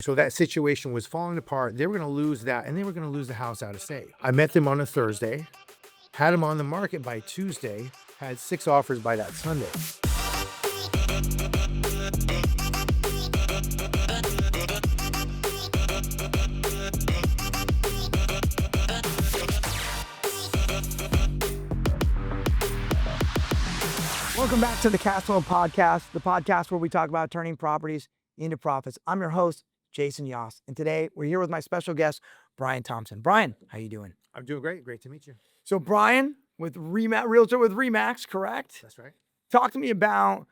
So that situation was falling apart. They were going to lose that, and they were going to lose the house out of state. I met them on a Thursday, had them on the market by Tuesday, had 6 offers by that Sunday. Welcome back to the Cash Flow Podcast, the podcast where we talk about turning properties into profits. I'm your host, Jayson Yoss, and today we're here with my special guest, Brian Thompson. Brian, how you doing? I'm doing great. Great to meet you. So Brian, with Realtor with Remax, correct? That's right. Talk to me about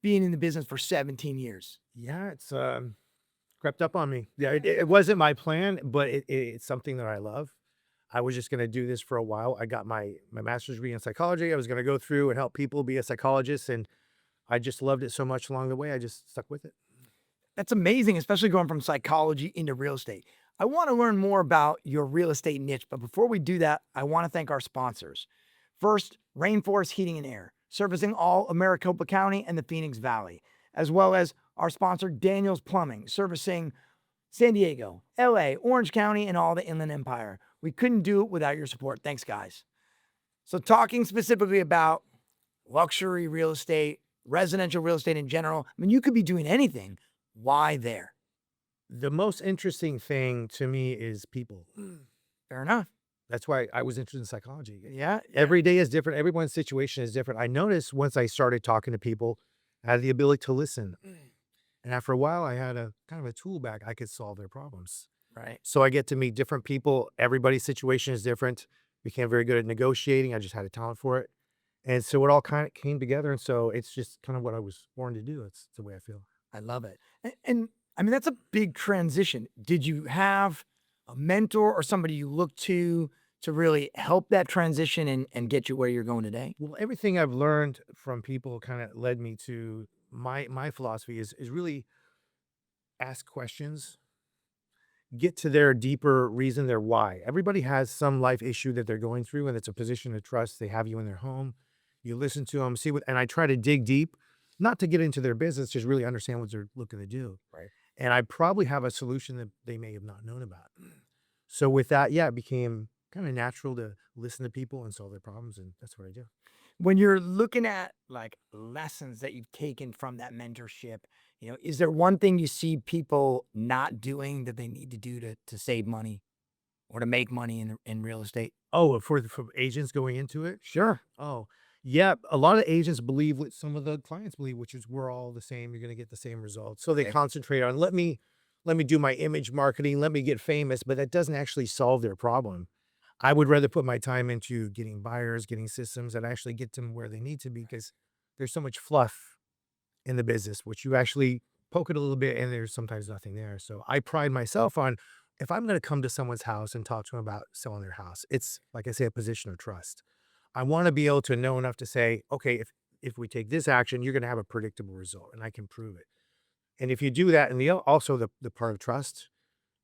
being in the business for 17 years. Yeah, it's crept up on me. Yeah, it wasn't my plan, but it's something that I love. I was just going to do this for a while. I got my master's degree in psychology. I was going to go through and help people be a psychologist, and I just loved it so much along the way. I just stuck with it. That's amazing, especially going from psychology into real estate. I want to learn more about your real estate niche, but before we do that, I want to thank our sponsors. First, Rainforest Heating and Air, servicing all of Maricopa County and the Phoenix Valley, as well as our sponsor, Daniels Plumbing, servicing San Diego, LA, Orange County, and all the Inland Empire. We couldn't do it without your support. Thanks, guys. So talking specifically about luxury real estate, residential real estate in general, I mean, you could be doing anything. Why there? The most interesting thing to me is people. Fair enough. That's why I was interested in psychology. Yeah. Every day is different. Everyone's situation is different. I noticed once I started talking to people, I had the ability to listen. And after a while, I had a kind of a tool bag. I could solve their problems. Right. So I get to meet different people. Everybody's situation is different. Became very good at negotiating. I just had a talent for it. And so it all kind of came together. And so it's just kind of what I was born to do. It's the way I feel. I love it. And I mean, that's a big transition. Did you have a mentor or somebody you look to really help that transition and get you where you're going today? Well, everything I've learned from people kind of led me to my philosophy is really ask questions, get to their deeper reason, their why. Everybody has some life issue that they're going through, and it's a position of trust. They have you in their home. You listen to them, see what, and I try to dig deep, not to get into their business, just really understand what they're looking to do. Right. And I probably have a solution that they may have not known about. So with that, yeah, it became kind of natural to listen to people and solve their problems, and that's what I do. When you're looking at like lessons that you've taken from that mentorship, is there one thing you see people not doing that they need to do to save money or to make money in real estate? Oh, for agents going into it? Sure. Oh, yeah. A lot of agents believe what some of the clients believe, which is we're all the same. You're going to get the same results. So they Okay. concentrate on let me do my image marketing, let me get famous, but that doesn't actually solve their problem. I would rather put my time into getting buyers, getting systems that actually get them where they need to be, because there's so much fluff in the business, which you actually poke it a little bit and there's sometimes nothing there. So I pride myself on, if I'm going to come to someone's house and talk to them about selling their house, it's like I say, a position of trust. I want to be able to know enough to say, okay, if we take this action, you're going to have a predictable result, and I can prove it. And if you do that, and also the part of trust,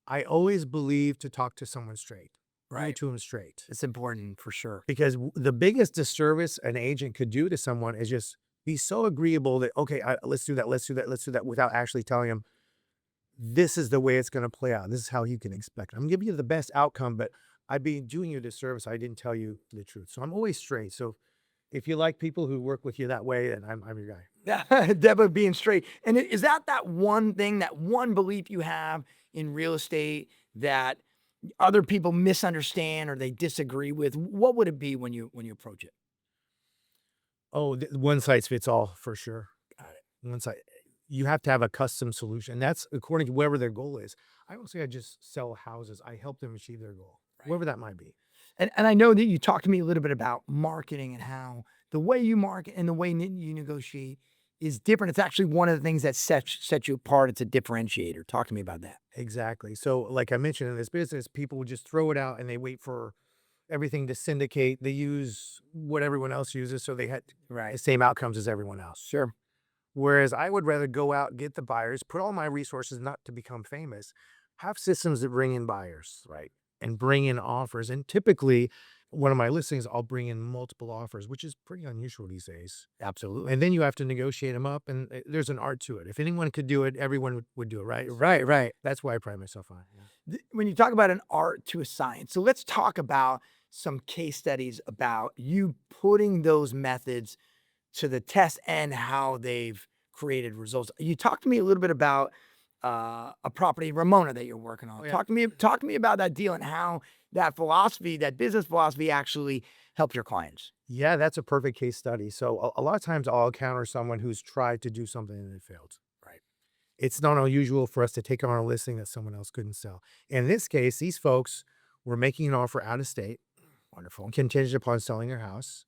I always believe to talk to someone straight. Right to them straight. It's important for sure. Because the biggest disservice an agent could do to someone is just be so agreeable that, okay, let's do that, let's do that, let's do that, without actually telling them, this is the way it's going to play out. This is how you can expect it. I'm going to give you the best outcome, but I'd be doing you a disservice. I didn't tell you the truth. So I'm always straight. So if you like people who work with you that way, then I'm your guy. Yeah, definitely being straight. And is that one thing, that one belief you have in real estate that other people misunderstand or they disagree with? What would it be when you approach it? Oh, one size fits all for sure. Got it. One size. You have to have a custom solution. That's according to whatever their goal is. I don't say I just sell houses. I help them achieve their goal, whatever that might be. And I know that you talked to me a little bit about marketing and how the way you market and the way you negotiate is different. It's actually one of the things that sets you apart. It's a differentiator. Talk to me about that. Exactly. So like I mentioned, in this business, people would just throw it out and they wait for everything to syndicate. They use what everyone else uses, so they had the same outcomes as everyone else. Sure. Whereas I would rather go out, get the buyers, put all my resources not to become famous, have systems that bring in buyers, right? and bring in offers. And typically, one of my listings, I'll bring in multiple offers, which is pretty unusual these days. Absolutely. And then you have to negotiate them up, and there's an art to it. If anyone could do it, everyone would do it, right? Right. That's why I pride myself on it. Yeah. When you talk about an art to a science, so let's talk about some case studies about you putting those methods to the test and how they've created results. You talked to me a little bit about a property, Ramona, that you're working on. Oh, yeah. Talk to me about that deal and how that philosophy, that business philosophy, actually helped your clients. Yeah, that's a perfect case study. So a lot of times I'll encounter someone who's tried to do something and it failed. Right. It's not unusual for us to take on a listing that someone else couldn't sell. In this case, these folks were making an offer out of state, Wonderful. contingent upon selling their house.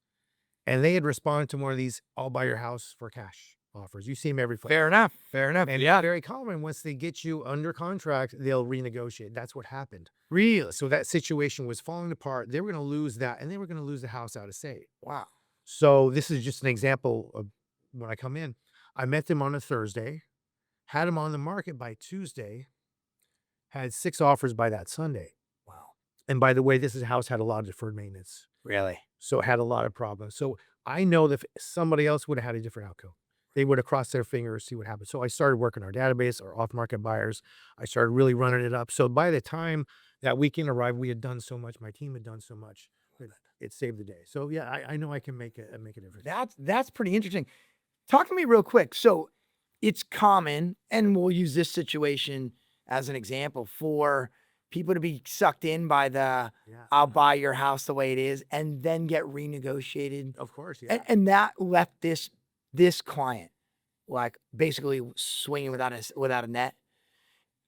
And they had responded to one of these, I'll buy your house for cash offers. You see them every place. Fair enough. And yeah, very common. Once they get you under contract, they'll renegotiate. That's what happened. Really? So that situation was falling apart. They were going to lose that, and they were going to lose the house out of state. Wow. So this is just an example of when I come in. I met them on a Thursday, had them on the market by Tuesday, had 6 offers by that Sunday. Wow. And by the way, this house had a lot of deferred maintenance. Really? So it had a lot of problems. So I know that if somebody else would have had a different outcome. They would have crossed their fingers, see what happened. So I started working our database, our off-market buyers. I started really running it up. So by the time that weekend arrived, we had done so much. My team had done so much. It saved the day. So yeah, I know I can make a difference. That's pretty interesting. Talk to me real quick. So it's common, and we'll use this situation as an example, for people to be sucked in by the Yeah, I'll buy your house the way it is and then get renegotiated. of course. Yeah. And that left this client like basically swinging without a net.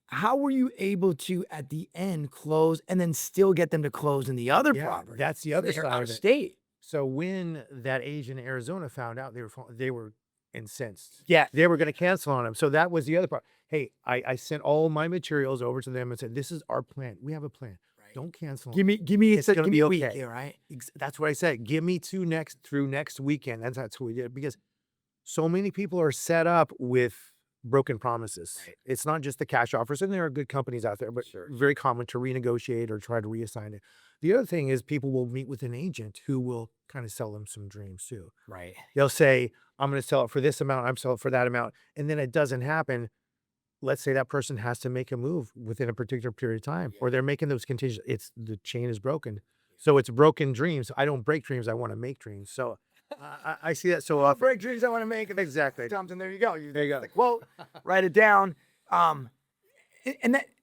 How were you able to at the end close and then still get them to close in the other Yeah, property? that's the other They're side out of of it. state. So when that agent in Arizona found out, they were incensed. Yeah. They were going to cancel on him. So that was the other part. Hey, I sent all my materials over to them and said, "This is our plan. We have a plan. Right. Don't cancel. Give me It's gonna give be me a okay." week, yeah, right? That's what I said. Give me through next weekend. That's what we did, because so many people are set up with broken promises. Right. It's not just the cash offers, and there are good companies out there, but Sure. very common to renegotiate or try to reassign it. The other thing is people will meet with an agent who will kind of sell them some dreams too. Right. They'll say, "I'm going to sell it for this amount. I'm selling it for that amount." And then it doesn't happen. Let's say that person has to make a move within a particular period of time, or they're making those contingent. The chain is broken. So it's broken dreams. I don't break dreams. I want to make dreams. So I see that so often. Break dreams I want to make. Exactly. Thompson, there you go. There you go. The quote, write it down. And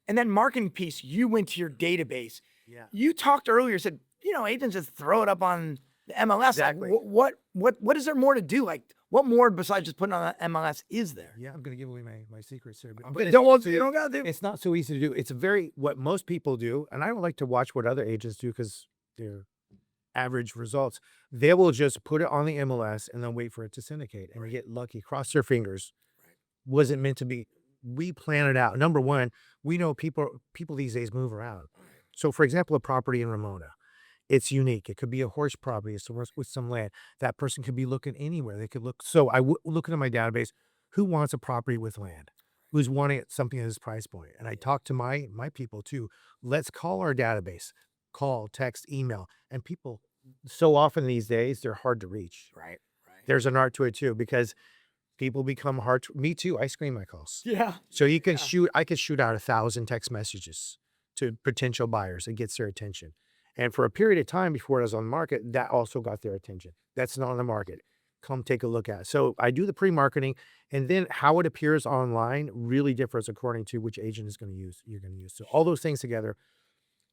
that marketing piece, you went to your database. Yeah. You talked earlier, said, agents just throw it up on the MLS. Exactly. Like, what is there more to do? Like, what more besides just putting on the MLS is there? Yeah, I'm going to give away my secrets here. But it's you don't gotta do. It's not so easy to do. It's what most people do, and I don't like to watch what other agents do because they're average results. They will just put it on the MLS and then wait for it to syndicate and get lucky, cross their fingers. Wasn't meant to be. We plan it out. Number one, we know people these days move around. So for example, a property in Ramona, it's unique. It could be a horse property with some land. That person could be looking anywhere. They could look. So looking at my database, who wants a property with land? Who's wanting something at this price point? And I talk to my people too. Let's call our database, call, text, email. And people, so often these days, they're hard to reach. Right. There's an art to it too, because people become hard to, me too. I screen my calls. Yeah. So you can I could shoot out 1,000 text messages to potential buyers. It gets their attention. And for a period of time before it was on the market, that also got their attention. That's not on the market. Come take a look at it. So I do the pre-marketing, and then how it appears online really differs according to which agent you're going to use. So all those things together.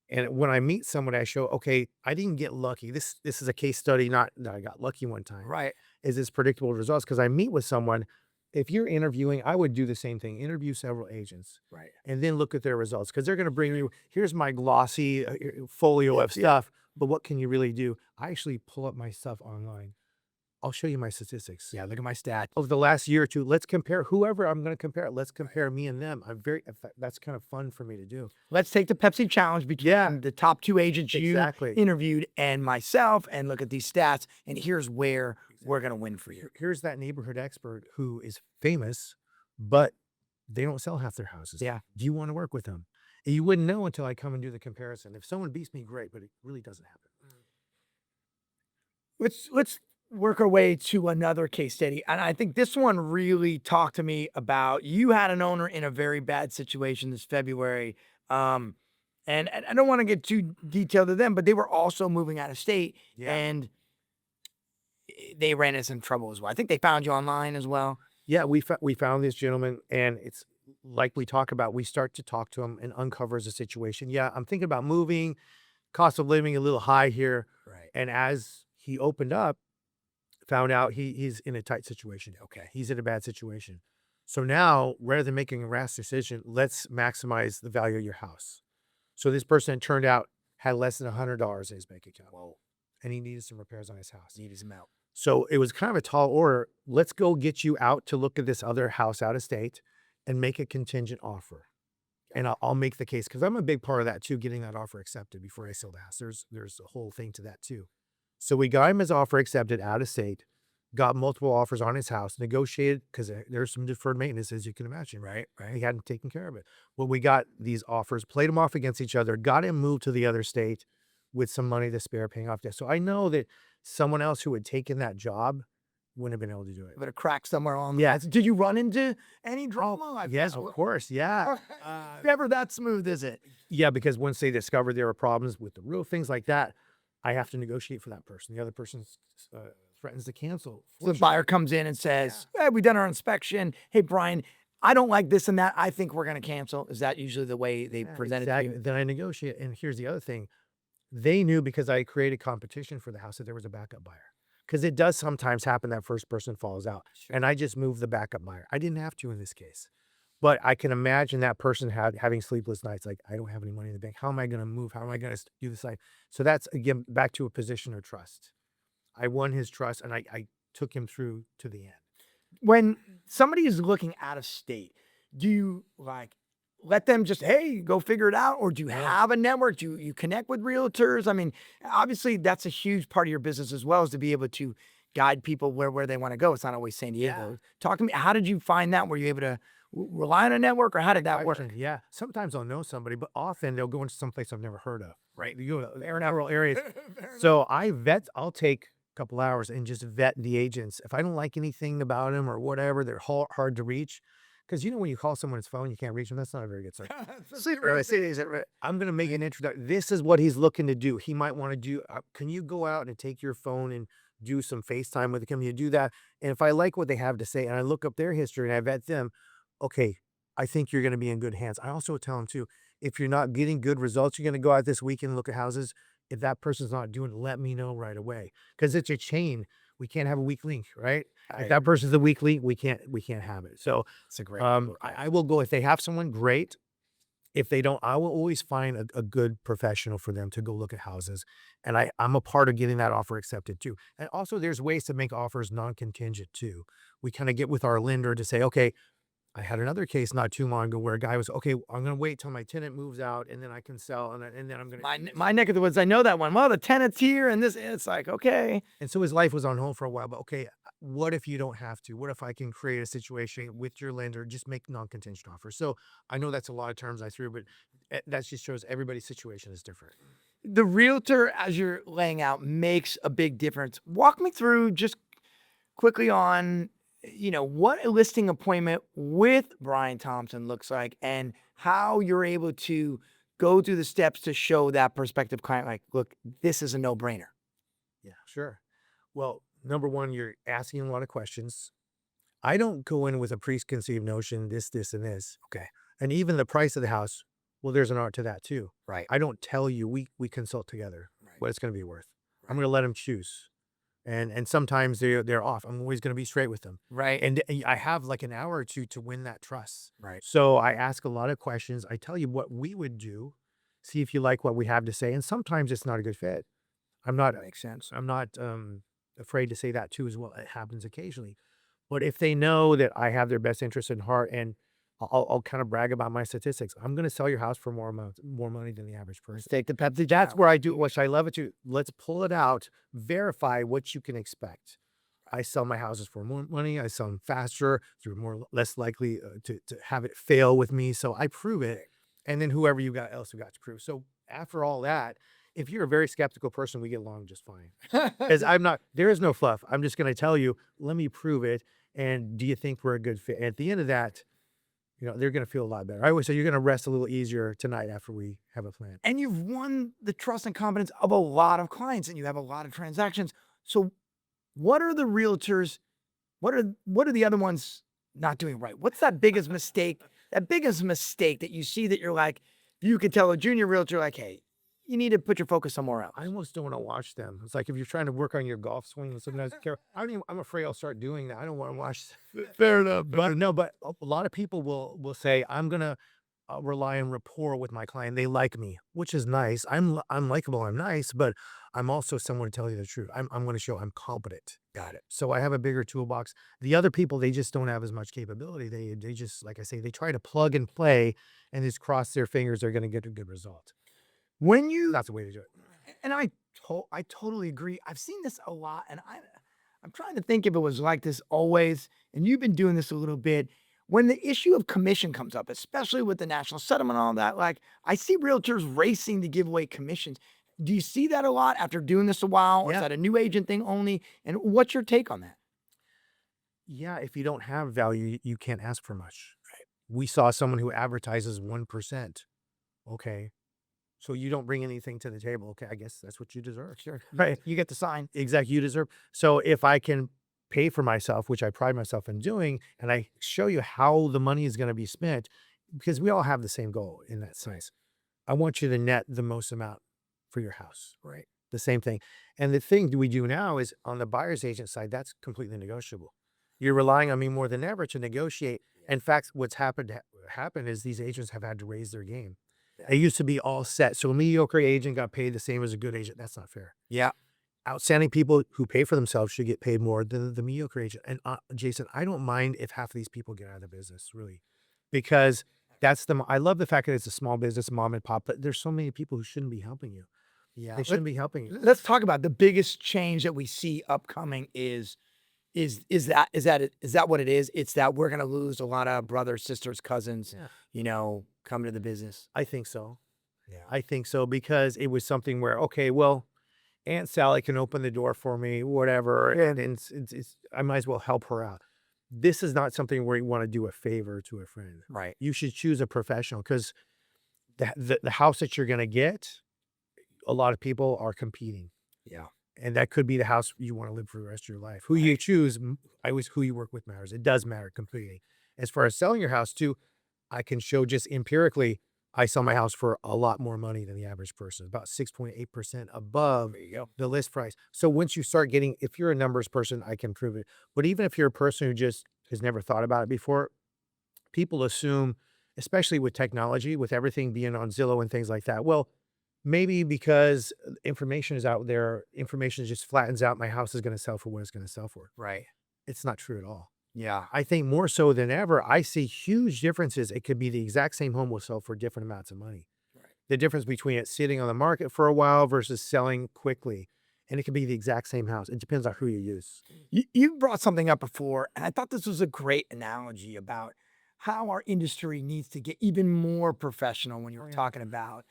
And when I meet someone, I show, okay, I didn't get lucky. This is a case study, not that I got lucky one time. Right. Is this predictable results? Because I meet with someone. If you're interviewing, I would do the same thing. Interview several agents. Right. And then look at their results, because they're going to bring you, here's my glossy folio of stuff, but what can you really do? I actually pull up my stuff online. I'll show you my statistics. Yeah, look at my stats. Over the last year or two, let's compare whoever I'm going to compare. Let's compare me and them. That's kind of fun for me to do. Let's take the Pepsi challenge between the top 2 agents you interviewed and myself, and look at these stats. And here's where we're going to win for you. Here's that neighborhood expert who is famous, but they don't sell half their houses. Yeah. Do you want to work with them? You wouldn't know until I come and do the comparison. If someone beats me, great, but it really doesn't happen. Let's work our way to another case study. And I think this one really talked to me about you had an owner in a very bad situation this February. And I don't want to get too detailed to them, but they were also moving out of state Yeah. and they ran into some trouble as well. I think they found you online as well. Yeah, we found this gentleman, and it's like we talk about. We start to talk to him and uncovers the situation. Yeah, I'm thinking about moving. Cost of living a little high here, Right. and as he opened up, found out he's in a tight situation. Okay, he's in a bad situation. So now, rather than making a rash decision, let's maximize the value of your house. So this person, it turned out, had less than $100 in his bank account. Whoa. And he needed some repairs on his house. Needed some help. So it was kind of a tall order. Let's go get you out to look at this other house out of state and make a contingent offer. And I'll make the case, because I'm a big part of that too, getting that offer accepted before I sell the house. There's a whole thing to that too. So we got him his offer accepted out of state, got multiple offers on his house, negotiated, because there's some deferred maintenance, as you can imagine, right? He hadn't taken care of it. Well, we got these offers, played them off against each other, got him moved to the other state with some money to spare paying off debt. So I know that someone else who had taken that job wouldn't have been able to do it. But a crack somewhere on. Yeah. Did you run into any drama? Yes, of course. Yeah. Never that smooth, is it? Yeah, because once they discovered there were problems with the roof, things like that, I have to negotiate for that person. The other person threatens to cancel. So the buyer comes in and says, "Hey, we done our inspection. Hey, Brian, I don't like this and that. I think we're going to cancel." Is that usually the way they present it to you? Then I negotiate. And here's the other thing. They knew, because I created competition for the house, that there was a backup buyer. Because it does sometimes happen that first person falls out. Sure. And I just moved the backup buyer. I didn't have to in this case. But I can imagine that person having sleepless nights. Like, I don't have any money in the bank. How am I going to move? How am I going to do this? So that's, again, back to a position of trust. I won his trust, and I took him through to the end. When somebody is looking out of state, do you let them just, hey, go figure it out? Or do you have a network? Do you connect with realtors? I mean, obviously that's a huge part of your business as well, is to be able to guide people where they want to go. It's not always San Diego. Yeah. Talk to me. How did you find that? Were you able to rely on a network, or how did that work? Yeah. Sometimes I'll know somebody, but often they'll go into some place I've never heard of, right? You go to rural areas. So I'll take a couple hours and just vet the agents. If I don't like anything about them or whatever, they're hard to reach. Because when you call someone's phone, you can't reach them. That's not a very good start. I'm going to make an introduction. This is what he's looking to do. He might want to do, can you go out and take your phone and do some FaceTime with him? You do that. And if I like what they have to say and I look up their history and I vet them, okay, I think you're going to be in good hands. I also tell them too, if you're not getting good results, you're going to go out this weekend and look at houses. If that person's not doing it, let me know right away. Because it's a chain. We can't have a weak link, right? If that person's a weak link, we can't have it. So It's a great. I will go. If they have someone, great. If they don't, I will always find a good professional for them to go look at houses. And I'm a part of getting that offer accepted too. And also there's ways to make offers non-contingent too. We kind of get with our lender to say, okay, I had another case not too long ago where a guy was, okay, I'm going to wait till my tenant moves out and then I can sell. And then I'm going to. My neck of the woods, I know that one. Well, the tenant's here and this, it's like, okay. And so his life was on hold for a while, but okay, what if you don't have to? What if I can create a situation with your lender, just make non-contingent offers? So I know that's a lot of terms I threw, but that just shows everybody's situation is different. The realtor, as you're laying out, makes a big difference. Walk me through just quickly on, what a listing appointment with Brian Thompson looks like and how you're able to go through the steps to show that prospective client, like, look, this is a no-brainer. Yeah, sure. Well, number one, you're asking a lot of questions. I don't go in with a preconceived notion, this, and this. Okay. And even the price of the house, well, there's an art to that too. Right. I don't tell you, we consult together what it's going to be worth. I'm going to let them choose. And sometimes they're off. I'm always going to be straight with them. Right. And I have like an hour or two to win that trust. Right. So I ask a lot of questions. I tell you what we would do, see if you like what we have to say. And sometimes it's not a good fit. That makes sense. I'm not afraid to say that too as well. It happens occasionally. But if they know that I have their best interest in heart, and I'll kind of brag about my statistics, I'm going to sell your house for more money than the average person. Take the Pepsi. That's where I do, which I love it too. Let's pull it out, verify what you can expect. I sell my houses for more money. I sell them faster. You're less likely to have it fail with me. So I prove it. and then whoever you got else who got to prove. So after all that, if you're a very skeptical person, we get along just fine. Because there is no fluff. I'm just going to tell you, let me prove it. And do you think we're a good fit? At the end of that, they're going to feel a lot better. I always say you're going to rest a little easier tonight after we have a plan. And you've won the trust and confidence of a lot of clients, and you have a lot of transactions. So what are the realtors, what are the other ones not doing right? What's that biggest mistake that you see that you're like, you could tell a junior realtor, like, hey, you need to put your focus somewhere else? I almost don't want to watch them. It's like if you're trying to work on your golf swing and sometimes I'm afraid I'll start doing that. I don't want to watch. Fair enough. But no, but a lot of people will say, I'm going to rely on rapport with my client. They like me, which is nice. I'm likable. I'm nice, but I'm also someone to tell you the truth. I'm going to show I'm competent. Got it. So I have a bigger toolbox. The other people, they just don't have as much capability. They just, like I say, they try to plug and play and just cross their fingers. They're going to get a good result. That's the way to do it. And I totally agree. I've seen this a lot, and I'm trying to think if it was like this always, and you've been doing this a little bit. When the issue of commission comes up, especially with the national settlement and all that, like I see realtors racing to give away commissions. Do you see that a lot after doing this a while? Or is Yeah. that a new agent thing only? And what's your take on that? Yeah, if you don't have value, you can't ask for much. Right. We saw someone who advertises 1%. Okay. So you don't bring anything to the table. Okay, I guess that's what you deserve. Sure. Right. You get the sign. Exactly. You deserve. So if I can pay for myself, which I pride myself in doing, and I show you how the money is going to be spent, because we all have the same goal in that sense. I want you to net the most amount for your house. Right. The same thing. And the thing we do now is on the buyer's agent side, that's completely negotiable. You're relying on me more than ever to negotiate. In fact, what's happened is these agents have had to raise their game. They used to be all set. So a mediocre agent got paid the same as a good agent. That's not fair. Yeah. Outstanding people who pay for themselves should get paid more than the mediocre agent. And Jayson, I don't mind if half of these people get out of the business, really, because I love the fact that it's a small business, mom and pop, but there's so many people who shouldn't be helping you. Yeah. They shouldn't be helping you. Let's talk about the biggest change that we see upcoming is that what it is? It's that we're going to lose a lot of brothers, sisters, cousins, coming to the business. I think so. Yeah. I think so, because it was something where, okay, well, Aunt Sally can open the door for me, whatever, and I might as well help her out. This is not something where you want to do a favor to a friend. Right. You should choose a professional, because the house that you're going to get, a lot of people are competing. Yeah. And that could be the house you want to live for the rest of your life. Who you choose, who you work with matters. It does matter completely. As far as selling your house too, I can show just empirically, I sell my house for a lot more money than the average person, about 6.8% above the list price. So once you start getting, if you're a numbers person, I can prove it. But even if you're a person who just has never thought about it before, people assume, especially with technology, with everything being on Zillow and things like that, well, maybe because information is out there, information just flattens out, my house is going to sell for what it's going to sell for. Right. It's not true at all. Yeah. I think more so than ever, I see huge differences. It could be the exact same home will sell for different amounts of money. Right. The difference between it sitting on the market for a while versus selling quickly. And it could be the exact same house. It depends on who you use. You brought something up before, and I thought this was a great analogy about how our industry needs to get even more professional when you were talking about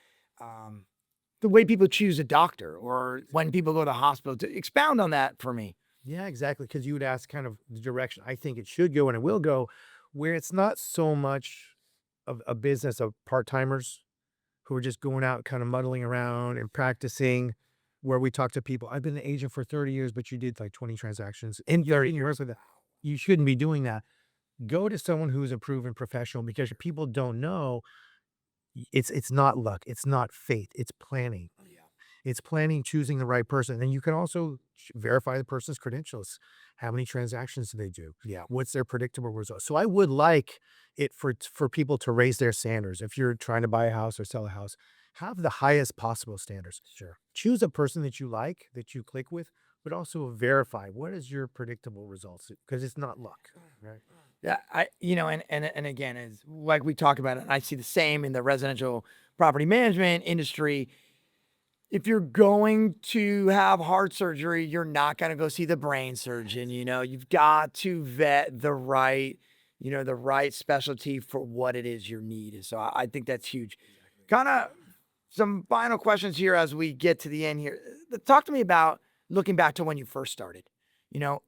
the way people choose a doctor or when people go to the hospital. To expound on that for me. Yeah, exactly. Because you would ask kind of the direction I think it should go and it will go, where it's not so much of a business of part-timers who are just going out kind of muddling around and practicing, where we talk to people. I've been an agent for 30 years, but you did like 20 transactions in 30 years with that. You shouldn't be doing that. Go to someone who's a proven professional, because people don't know. It's not luck. It's not fate. It's planning. It's planning, choosing the right person. And you can also verify the person's credentials. How many transactions do they do? Yeah. What's their predictable result? So I would like it for people to raise their standards. If you're trying to buy a house or sell a house, have the highest possible standards. Sure. Choose a person that you like, that you click with, but also verify what is your predictable results, because it's not luck, right? Yeah, and again, as like we talked about it, and I see the same in the residential property management industry. If you're going to have heart surgery, you're not going to go see the brain surgeon. You've got to vet the right the right specialty for what it is your need is. So I think that's huge. Kind of some final questions here as we get to the end here. Talk to me about looking back to when you first started.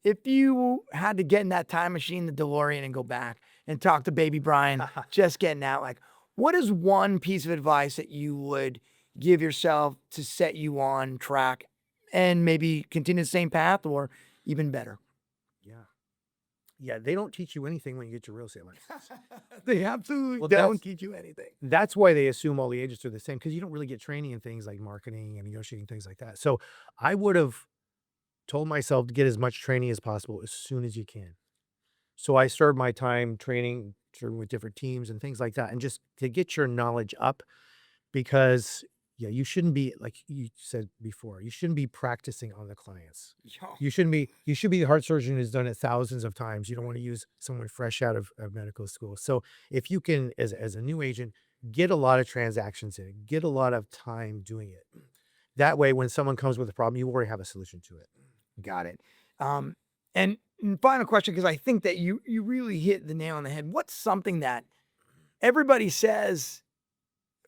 If you had to get in that time machine, the DeLorean, and go back and talk to baby Brian, just getting out, like, what is one piece of advice that you would give yourself to set you on track and maybe continue the same path or even better? Yeah. Yeah, they don't teach you anything when you get your real estate license. They absolutely Well, don't teach you anything. That's why they assume all the agents are the same, because you don't really get training in things like marketing and negotiating, things like that. So I would have told myself to get as much training as possible as soon as you can. So I started my time training with different teams and things like that, and just to get your knowledge up, because yeah, you shouldn't be, like you said before, you shouldn't be practicing on the clients. You should be the heart surgeon who's done it thousands of times. You don't want to use someone fresh out of medical school. So if you can, as a new agent, get a lot of transactions in, get a lot of time doing it. That way, when someone comes with a problem, you already have a solution to it. Got it. And final question, because I think that you really hit the nail on the head. What's something that everybody says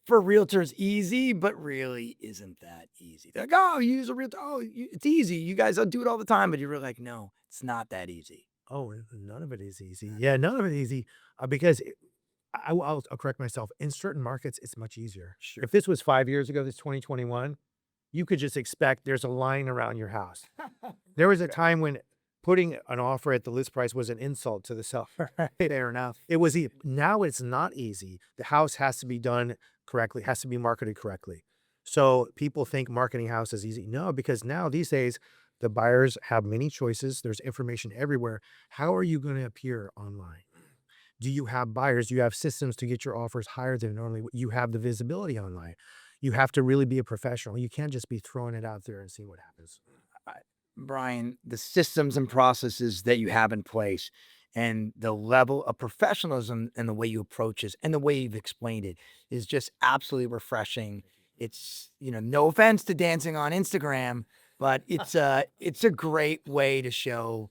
for realtors easy, but really isn't that easy? They're like, oh, you use a realtor. Oh, it's easy. You guys do it all the time, but you're really like, no, it's not that easy. Oh, none of it is easy. Yeah, none of it is easy, because I'll correct myself. In certain markets, it's much easier. Sure. If this was 5 years ago, this 2021, you could just expect there's a line around your house. There was a time when putting an offer at the list price was an insult to the seller. Fair enough. It was now it's not easy. The house has to be done correctly, has to be marketed correctly. So people think marketing a house is easy. No, because now these days the buyers have many choices. There's information everywhere. How are you going to appear online? Do you have buyers? Do you have systems to get your offers higher than normally? You have the visibility online. You have to really be a professional. You can't just be throwing it out there and see what happens. Brian, the systems and processes that you have in place and the level of professionalism and the way you approach this and the way you've explained it is just absolutely refreshing. It's, no offense to dancing on Instagram, but it's a great way to show.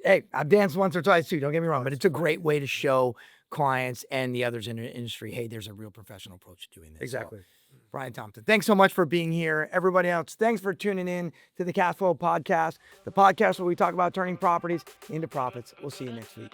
Hey, I've danced once or twice too, don't get me wrong, but it's a great way to show clients and the others in the industry, hey, there's a real professional approach to doing this. Exactly. So, Brian Thompson, thanks so much for being here. Everybody else, thanks for tuning in to the Cash Flow Podcast, the podcast where we talk about turning properties into profits. We'll see you next week.